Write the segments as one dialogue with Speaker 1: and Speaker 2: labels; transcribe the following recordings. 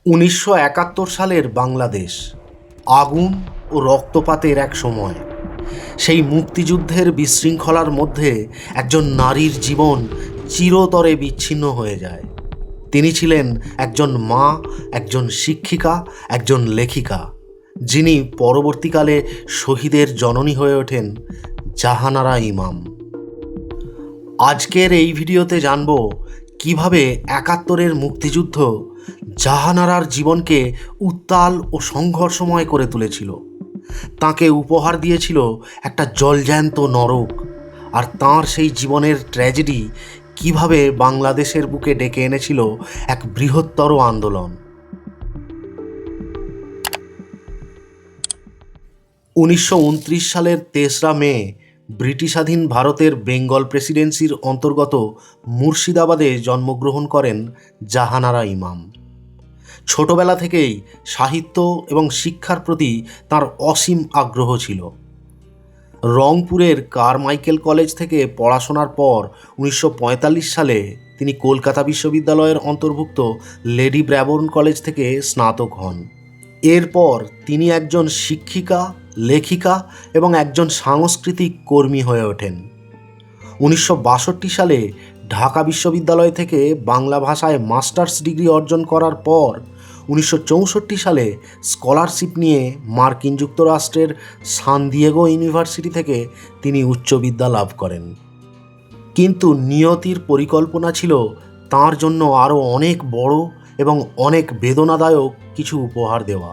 Speaker 1: 1971 সালের বাংলাদেশ আগুন ও রক্তপাতের এক সময়। সেই মুক্তিযুদ্ধের বিশৃঙ্খলার মধ্যে একজন নারীর জীবন চিরতরে বিচ্ছিন্ন হয়ে যায়। তিনি ছিলেন একজন মা, একজন শিক্ষিকা, একজন লেখিকা, যিনি পরবর্তীকালে শহীদের জননী হয়ে ওঠেন জাহানারা ইমাম। আজকের এই ভিডিওতে জানব কিভাবে 71-এর মুক্তিযুদ্ধ জাহানারার জীবনকে উত্তাল ও সংঘর্ষময় করে তুলেছিল, তাকে উপহার দিয়েছিল একটা জলজ্যান্ত নরক, আর তাঁর সেই জীবনের ট্র্যাজেডি কিভাবে বাংলাদেশের বুকে ডেকে এনেছিল এক বৃহত্তর আন্দোলন। 1929 সালের 3রা মে ব্রিটিশাধীন ভারতের বেঙ্গল প্রেসিডেন্সির অন্তর্গত মুর্শিদাবাদে জন্মগ্রহণ করেন জাহানারা ইমাম। ছোটবেলা থেকেই সাহিত্য এবং শিক্ষার প্রতি তার অসীম আগ্রহ ছিল। রংপুরের কারমাইকেল কলেজ থেকে পড়াশোনার পর 1945 সালে তিনি কলকাতা বিশ্ববিদ্যালয়ের অন্তর্ভুক্ত লেডি ব্র্যাবোর্ন কলেজ থেকে স্নাতক হন। এরপর তিনি একজন শিক্ষিকা, লেখিকা এবং একজন সাংস্কৃতিক কর্মী হয়ে ওঠেন। 1962 সালে ঢাকা বিশ্ববিদ্যালয় থেকে বাংলা ভাষায় মাস্টার্স ডিগ্রি অর্জন করার পর 1964 সালে স্কলারশিপ নিয়ে মার্কিন যুক্তরাষ্ট্রের সান দিয়েগো ইউনিভার্সিটি থেকে তিনি উচ্চ বিদ্যা লাভ করেন। কিন্তু নিয়তির পরিকল্পনা ছিল তার জন্য আরও অনেক বড় এবং অনেক বেদনাদায়ক কিছু উপহার দেওয়া।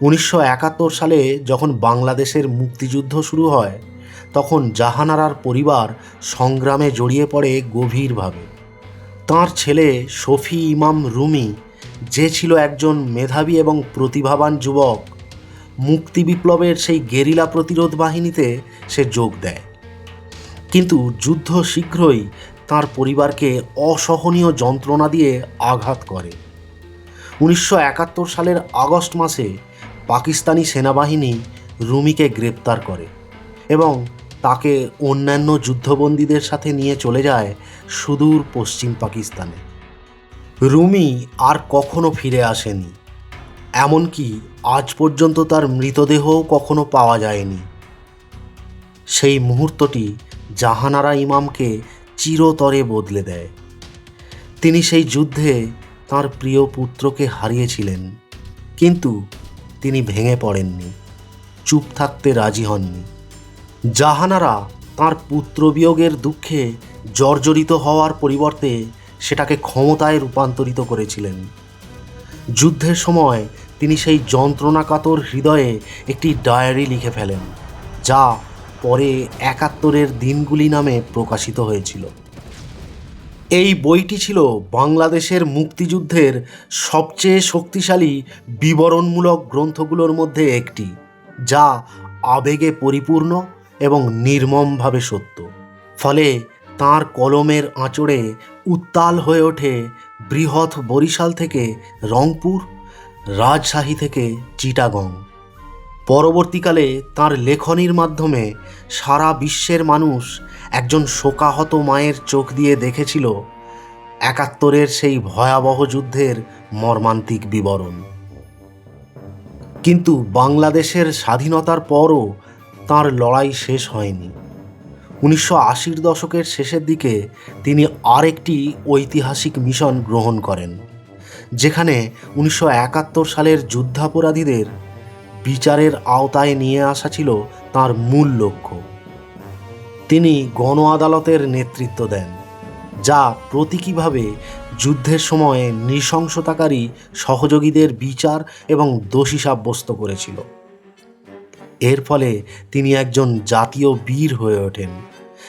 Speaker 1: 1971 সালে যখন বাংলাদেশের মুক্তিযুদ্ধ শুরু হয়, তখন জাহানারার পরিবার সংগ্রামে জড়িয়ে পড়ে গভীরভাবে। তাঁর ছেলে শফি ইমাম রুমি, যে ছিল একজন মেধাবী এবং প্রতিভাবান যুবক, মুক্তি বিপ্লবের সেই গেরিলা প্রতিরোধ বাহিনীতে সে যোগ দেয়। কিন্তু যুদ্ধ শীঘ্রই তাঁর পরিবারকে অসহনীয় যন্ত্রণা দিয়ে আঘাত করে। 1971 সালের আগস্ট মাসে পাকিস্তানি সেনাবাহিনী রুমিকে গ্রেপ্তার করে এবং তাকে অন্যান্য যুদ্ধবন্দীদের সাথে নিয়ে চলে যায় সুদূর পশ্চিম পাকিস্তানে। রুমি আর কখনো ফিরে আসেনি, এমনকি আজ পর্যন্ত তার মৃতদেহও কখনো পাওয়া যায়নি। সেই মুহূর্তটি জাহানারা ইমামকে চিরতরে বদলে দেয়। তিনি সেই যুদ্ধে তাঁর প্রিয় পুত্রকে হারিয়েছিলেন, কিন্তু তিনি ভেঙে পড়েননি, চুপ থাকতে রাজি হননি। জাহানারা তাঁর পুত্রবিয়োগের দুঃখে জর্জরিত হওয়ার পরিবর্তে সেটাকে ক্ষমতায় রূপান্তরিত করেছিলেন। যুদ্ধের সময় তিনি সেই যন্ত্রণাকাতর হৃদয়ে একটি ডায়েরি লিখে ফেলেন, যা পরে 71-এর দিনগুলি নামে প্রকাশিত হয়েছিল। এই বইটি ছিল বাংলাদেশের মুক্তিযুদ্ধের সবচেয়ে শক্তিশালী বিবরণমূলক গ্রন্থগুলোর মধ্যে একটি, যা আবেগে পরিপূর্ণ এবং নির্মমভাবে সত্য। ফলে তাঁর কলমের আঁচড়ে উত্তাল হয়ে ওঠে বৃহৎ বরিশাল থেকে রংপুর, রাজশাহী থেকে চিটাগং। পরবর্তীকালে তাঁর লেখনীর মাধ্যমে সারা বিশ্বের মানুষ একজন শোকাহত মায়ের চোখ দিয়ে দেখেছিল 71-এর সেই ভয়াবহ যুদ্ধের মর্মান্তিক বিবরণ। কিন্তু বাংলাদেশের স্বাধীনতার পরও তাঁর লড়াই শেষ হয়নি। 1980-র দশকের শেষের দিকে তিনি আরেকটি ঐতিহাসিক মিশন গ্রহণ করেন, যেখানে 1971 সালের যুদ্ধাপরাধীদের বিচারের আওতায় নিয়ে আসা ছিল তাঁর মূল লক্ষ্য। তিনি গণ আদালতের নেতৃত্ব দেন, যা প্রতীকীভাবে যুদ্ধের সময়ে নৃশংসতাকারী সহযোগীদের বিচার এবং দোষী সাব্যস্ত করেছিল। এর ফলে তিনি একজন জাতীয় বীর হয়ে ওঠেন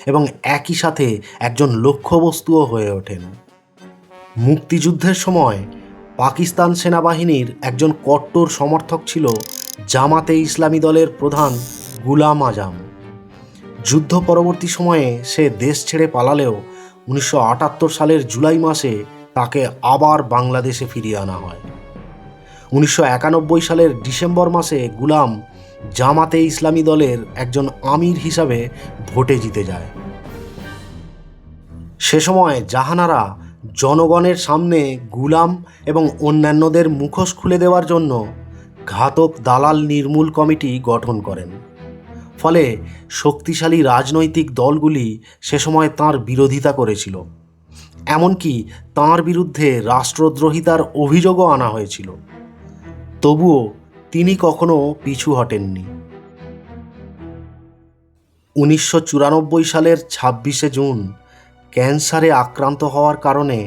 Speaker 1: এবং একই সাথে একজন লক্ষ্যবস্তুও হয়ে ওঠেন। মুক্তিযুদ্ধের সময় পাকিস্তান সেনাবাহিনীর একজন কট্টর সমর্থক ছিল জামাতে ইসলামী দলের প্রধান গুলাম আজম। যুদ্ধ পরবর্তী সময়ে সে দেশ ছেড়ে পালালেও 1978 সালের জুলাই মাসে তাকে আবার বাংলাদেশে ফিরিয়ে আনা হয়। 1991 সালের ডিসেম্বর মাসে গুলাম জামাতে ইসলামী দলের একজন আমির হিসাবে ভোটে জিতে যায়। সে সময় জাহানারা জনগণের সামনে গুলাম এবং অন্যান্যদের মুখোশ খুলে দেওয়ার জন্য ঘাতক দালাল নির্মূল কমিটি গঠন করেন। ফলে শক্তিশালী রাজনৈতিক দলগুলি সে সময় তাঁর বিরোধিতা করেছিল, এমনকি তাঁর বিরুদ্ধে রাষ্ট্রদ্রোহিতার অভিযোগও আনা হয়েছিল। তবুও তিনি কখনো পিছু হটেননি। 1994 সালের 26শে জুন ক্যান্সারে আক্রান্ত হওয়ার কারণে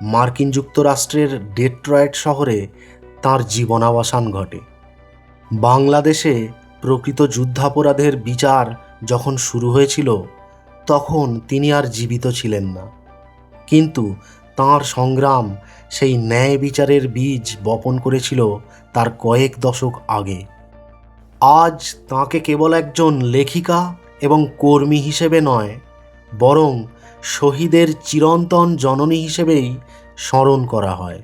Speaker 1: মার্কিন যুক্তরাষ্ট্রের ডেট্রয়েট শহরে তাঁর জীবনাবসান ঘটে। বাংলাদেশে প্রকৃত যুদ্ধাপরাধের বিচার যখন শুরু হয়েছিল, তখন তিনি আর জীবিত ছিলেন না, কিন্তু তাঁর সংগ্রাম সেই ন্যায় বিচারের বীজ বপন করেছিল তার কয়েক দশক আগে। আজ তাঁকে কেবল একজন লেখিকা এবং কর্মী হিসেবে নয়, বরং শহীদের চিরন্তন জননী হিসেবেই স্মরণ করা হয়।